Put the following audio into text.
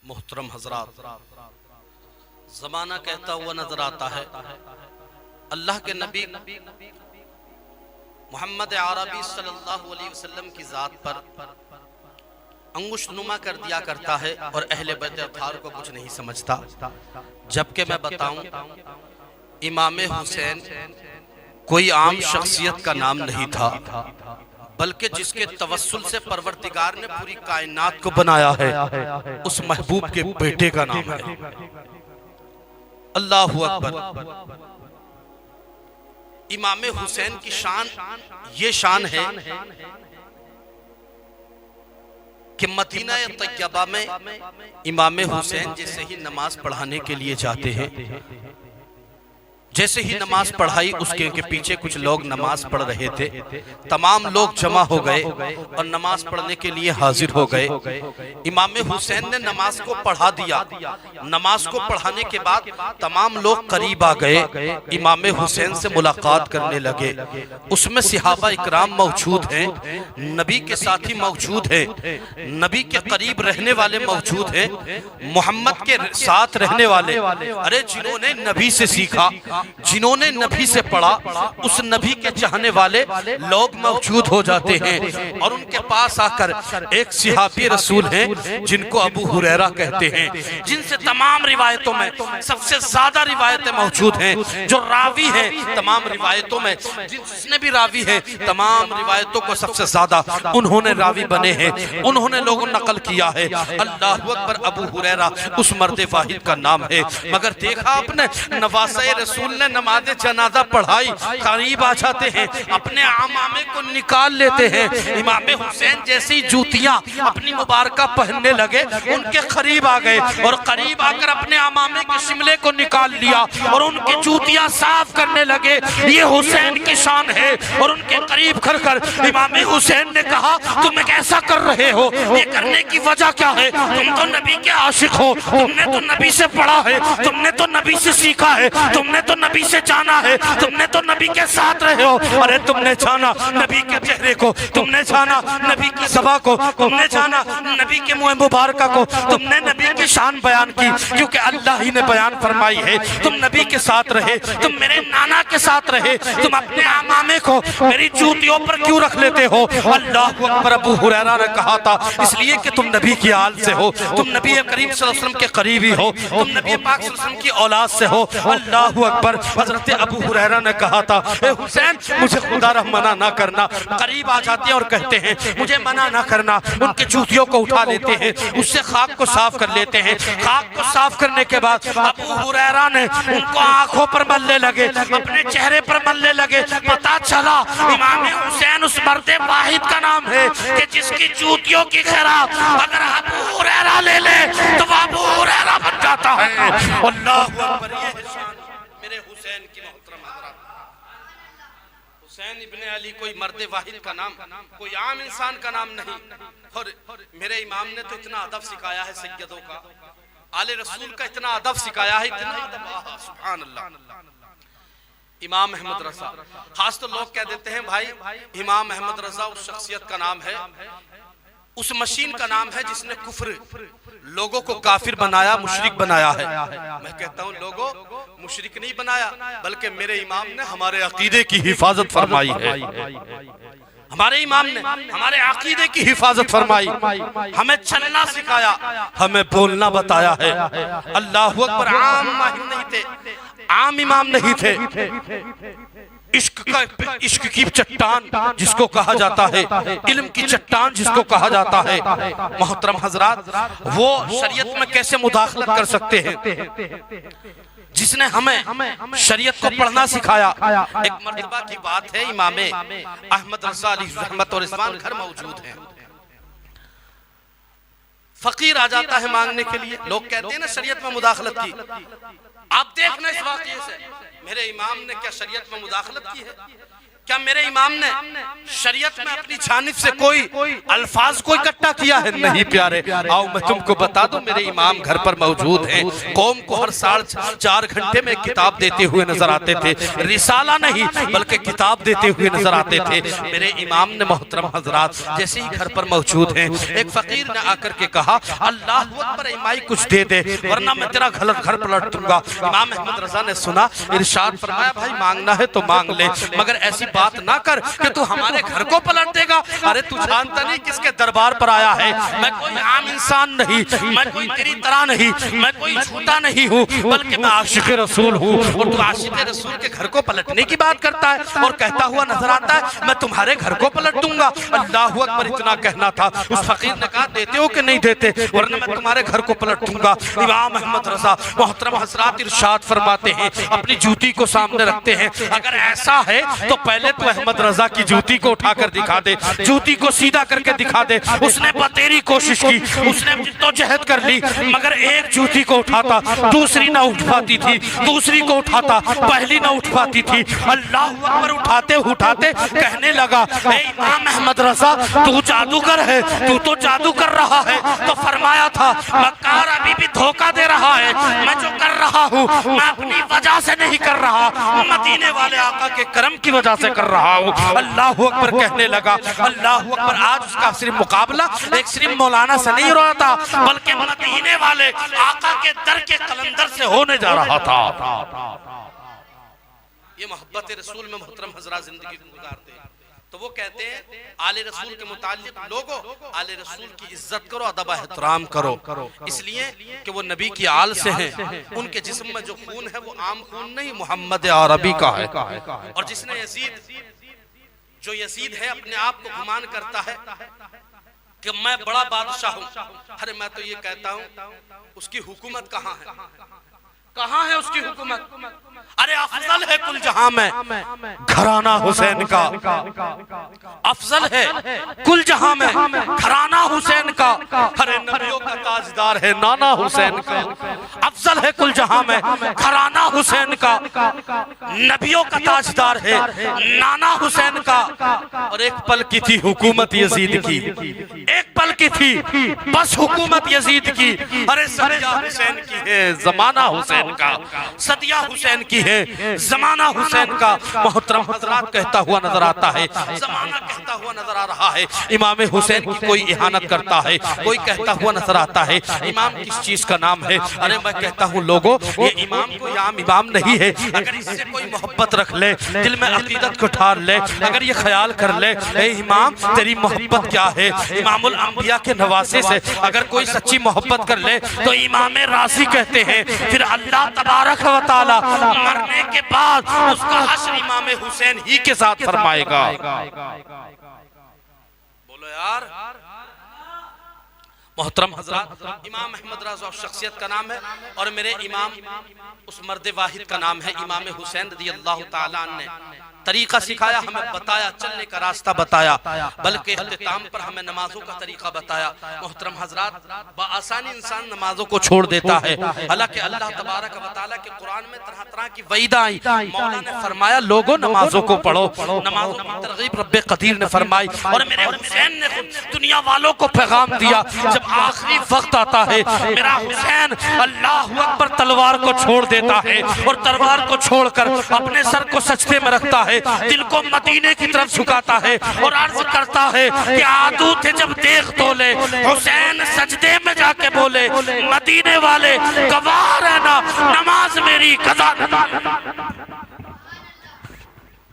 मोहतरम हजरात, जमाना कहता हुआ नजर आता है अल्लाह के नबी मोहम्मद अरबी सल्लल्लाहु अलैहि वसल्लम की जात पर अंगुश नुमा कर दिया करता है और अहले बैत अताहर को कुछ नहीं समझता। जबकि मैं बताऊं, इमाम हुसैन कोई आम शख्सियत का नाम नहीं था, बल्कि जिसके तवस्सुल से परवरदिगार ने पूरी कायनात को बनाया है, उस महबूब के बेटे का नाम है। अल्लाहु अकबर। इमाम हुसैन की शान ये शान है कि मदीना तैयबा में इमाम हुसैन जैसे ही नमाज पढ़ाने के लिए जाते हैं, जैसे ही नमाज पढ़ाई, उसके के पीछे कुछ लोग नमाज पढ़ रहे थे, तमाम लोग जमा हो गए और नमाज पढ़ने के लिए हाजिर हो गए। इमाम हुसैन ने नमाज को पढ़ा दिया। नमाज को पढ़ाने के बाद तमाम लोग करीब आ गए, इमाम हुसैन से मुलाकात करने लगे। उसमें सहाबा इकराम मौजूद हैं, नबी के साथी मौजूद हैं, नबी के करीब रहने वाले मौजूद हैं, मोहम्मद के साथ रहने वाले, अरे जिन्होंने नबी से सीखा, जिन्होंने नबी से पढ़ा, उस नबी के चाहने वाले लोग मौजूद हो जाते हैं। और उनके पास आकर एक सहाबी रसूल हैं जिनको अबू हुरैरा कहते हैं, जिनसे तमाम रिवायतों में सबसे ज्यादा रिवायतें मौजूद हैं, जो रावी हैं तमाम रिवायतों में, जिसने भी रावी है तमाम रिवायतों को सबसे ज्यादा उन्होंने रावी बने हैं, उन्होंने लोगों नकल किया है। अल्लाहु अकबर। अबू हुरैरा उस मर्द वाहिद का नाम है। मगर देखा आपने, नवासे रसूल ने नमाज जनाजा पढ़ाई, करीब आ जाते हैं, अपने आमामे को निकाल लेते हैं। इमाम हुसैन जैसी जूतियां अपनी मुबारका पहनने लगे, उनके करीब आ गए और करीब आकर अपने आमामे के शिमले को निकाल लिया और उनकी जूतियां साफ करने लगे। ये हुसैन की शान है। और उनके करीब कर इमाम हुसैन ने कहा, तुम कैसा कर रहे हो? ये करने की वजह क्या है? तुम तो नबी के आशिक हो, तुमने तो नबी से पढ़ा है, तुमने तो नबी से सीखा है, तुमने तो नबी से जाना है, तुमने तो नबी के साथ रहे हो। अरे तुमने जाना नबी के चेहरे को, तुमने जाना नबी की सभा को, तुमने जाना नबी के मुँह मुबारका को, तुमने नबी की शान बयान की, क्योंकि अल्लाह ही ने बयान फरमाई है। तुम नबी के साथ रहे, तुम मेरे नाना के साथ रहे, तुम अपने आमामे को मेरी जूतियों पर क्यों रख लेते हो? अल्लाहु अकबर। अबू हुरैरा ने कहा था, इसलिए कि तुम नबी की आल से हो, तुम नबी करीम सल्लल्लाहु अलैहि वसल्लम के करीबी हो, तुम नबी पाक सल्लल्लाहु अलैहि वसल्लम की औलाद से हो। अल्लाहु अकबर। हजरत अबू हुरैरा ने कहा था, ए हुसैन, मुझे खुदा रह मना ना करना। करीब आ जाते हैं और कहते हैं, मुझे मना ना करना। उनके जूतियों को उठा लेते हैं, उससे खाक को साफ कर लेते हैं। खाक को साफ करने के बाद अबू हुरैरा ने उनको आंखों पर मलने लगे, अपने चेहरे पर मलने लगे। पता चला इमाम हुसैन उस मर्द वाहिद का नाम है कि जिसकी जूतियों की खैरात अगर अबू हुरैरा ले ले तो अबू हुरैरा बन जाता है। अल्लाहु अकबर। ये मेरे हुसैन की मोहतरम हज़रात, हुसैन इब्ने अली कोई मर्द वाहिद का नाम, कोई आम इंसान का नाम नहीं। और मेरे इमाम ने तो इतना अदब सिखाया है, सैयदों का, आले रसूल का इतना अदब सिखाया है, इतना अदब, सुभान अल्लाह। इमाम अहमद रजा, खास तो लोग कह देते हैं भाई इमाम अहमद रजा उस शख्सियत का नाम है, उस मशीन का नाम है जिसने कुफ्र, लोगों को काफिर बनाया, मुशरिक बनाया है। मैं कहता हूँ लोगों मुशरिक नहीं बनाया, बल्कि मेरे इमाम ने हमारे अकीदे की हिफाजत फरमाई है। हमारे इमाम ने हमारे अकीदे की हिफाजत फरमाई, हमें चलना सिखाया, हमें बोलना बताया है। अल्लाहु अकबर। आम माहिर नहीं थे, आम इमाम नहीं थे। इश्क की चट्टान जिसको कहा जाता है, इल्म की चट्टान जिसको कहा जाता है। मोहतरम हजरात, वो शरीयत में कैसे मुदाखलत कर सकते हैं? जिसने हमें शरीयत को पढ़ना सिखाया। एक मर्तबा की बात है, इमाम अहमद रज़ा अलैहि रहमत और रिज़वान घर मौजूद हैं। फकीर आ जाता है मांगने के लिए। लोग कहते हैं ना शरीयत में मुदाखलत की। आप देखना इस वाक़ये से मेरे इमाम ने क्या शरीयत में मुदाखलत की है? क्या मेरे इमाम ने शरीयत में अपनी जानिब से कोई अल्फाज को इकट्ठा किया है? नहीं प्यारे, आओ मैं तुमको बता दूं, मेरे इमाम घर पर मौजूद हैं। कौम को हर 4.5 घंटे में किताब देते हुए नजर आते थे, रिसाला नहीं बल्कि किताब देते हुए नजर आते थे। मेरे इमाम ने मोहतरम हजरात जैसे ही घर पर मौजूद हैं, एक फकीर ने आकर के कहा, अल्लाह अकबर इमाई कुछ दे दे वरना मैं तेरा घर पलट दूंगा। इमाम अहमद रजा ने सुना, इरशाद फरमाया, भाई मांगना है तो मांग ले, मगर ऐसी बात ना कर कि तू हमारे घर को पलट देगा। अरे तू जानता नहीं किसके दरबार पर आया है? मैं कोई आम इंसान नहीं, मैं कोई तेरी तरह नहीं, मैं कोई झूठा नहीं हूँ, बल्कि मैं आशिक रसूल हूँ। और तू आशिक रसूल के घर को पलटने की बात करता है और कहता हुआ नजर आता है मैं तुम्हारे घर को पलट दूंगा। अल्लाह अकबर, इतना कहना था। उस फकीर ने कहा, देते हो कि नहीं देते, वरना मैं तुम्हारे घर को पलट दूंगा। इमाम अहमद रजा मोहतरम हजरात इरशाद फरमाते हैं, अपनी जूती को सामने रखते हैं, अगर ऐसा है तो पहले तो अहमद रजा की जूती को उठाकर दिखा दे, जूती को सीधा करके दिखा दे। उसने बतेरी कोशिश की, उसने जिद्दोजहद कर ली, मगर एक जूती को उठाता दूसरी ना उठ पाती थी, दूसरी को उठाता पहली ना उठ पाती थी। अल्लाह अकबर, उठाते उठाते कहने लगा, ए इमाम अहमद रजा, तू जादूगर है, तू तो जादू कर रहा है। तो फरमाया था, मक्कार अभी भी धोखा दे रहा है, मैं जो कर रहा हूँ मैं अपनी वजह से नहीं कर रहा, मदीने वाले आका के करम की वजह से कर रहा हूँ। अल्लाह अकबर कहने लगा, अल्लाह अकबर। आज उसका सिर्फ मुकाबला एक सिर्फ मौलाना से नहीं हो रहा था, बल्कि मदीने वाले आका के दर के कलंदर से होने जा रहा था। ये मोहब्बत रसूल में मोहतरम हजरात जिंदगी गुजारते हैं। तो वो कहते हैं, आले रसूल के मुताल्लिक लोगों, आले रसूल की इज्जत करो, अदब एहतराम करो, इसलिए कि वो नबी की आल से हैं। उनके जिस्म में जो खून है वो आम खून नहीं, मोहम्मद अरबी का है। और जिसने जो यजीद है अपने आप को गुमान करता है कि मैं बड़ा बादशाह हूँ, अरे मैं तो ये कहता हूँ उसकी हुकूमत कहाँ है? कहाँ है उसकी हुकूमत? अरे अफजल है कुल जहां में घराना हुसैन का, अफजल है कुल जहां में घराना हुसैन का। अरे नबियों का ताजदार है नाना हुसैन का, अफजल है कुल जहां में घराना हुसैन का, नबियों का ताजदार है नाना हुसैन का। और एक पल की थी हुकूमत यजीद की, एक पल की थी बस हुकूमत यजीद की। अरे सदिया हुसैन की है जमाना हुसैन का, सदिया हुसैन की है जमाना हुसैन का। मोहतरम हजरात कहता हुआ नजर आता है, जमाना कहता हुआ नजर आ रहा है, इमाम हुसैन की कोई इहानत करता है, कोई कहता हुआ नजर आता है, इमाम किस चीज का नाम है? अरे मैं कहता हूँ लोगों, ये इमाम को आम इमाम नहीं है। अगर इससे कोई मोहब्बत रख ले, दिल में अकीदत को ठार ले, अगर ये ख्याल कर ले, ए इमाम तेरी मोहब्बत क्या है? इमामुल अंबिया के नवासे से अगर कोई सच्ची मोहब्बत कर ले तो इमाम राजी कहते हैं, फिर अल्लाह तबारक व तआला मरने के बाद उसका हश्र इमाम हुसैन ही के साथ फरमाएगा। बोलो यार। मोहतरम हजरात, इमाम अहमद रज़ा शख्सियत का नाम है और मेरे इमाम उस मर्द वाहिद का नाम है इमाम हुसैन रज़ियल्लाहु ताला अन्हु ने तरीका सिखाया, हमें बताया, चलने का रास्ता बताया, बल्कि इख्तिताम पर हमें नमाजों का तरीका बताया। मोहतरम हजरात, बआसानी इंसान नमाजों को छोड़ देता है, हालांकि अल्लाह तबारक व तआला के कुरान में तरह तरह की वईदा आई। मौला ने फरमाया लोगों नमाजों को पढ़ो, नमाजों की तरगीब रब्बे कदीर ने फरमाई। और मेरे हुसैन ने दुनिया वालों को पैगाम दिया, जब आखिरी वक्त आता है मेरा हुसैन अल्लाह अकबर तलवार को छोड़ देता है और तलवार को छोड़कर अपने सर को सजदे में रखता है, दिल को मदीने की तरफ झुकाता है और अर्ज करता है कि आदू थे जब देख तोले, हुसैन सजदे में जाके बोले मदीने वाले गवाह रहना, नमाज मेरी कज़ा।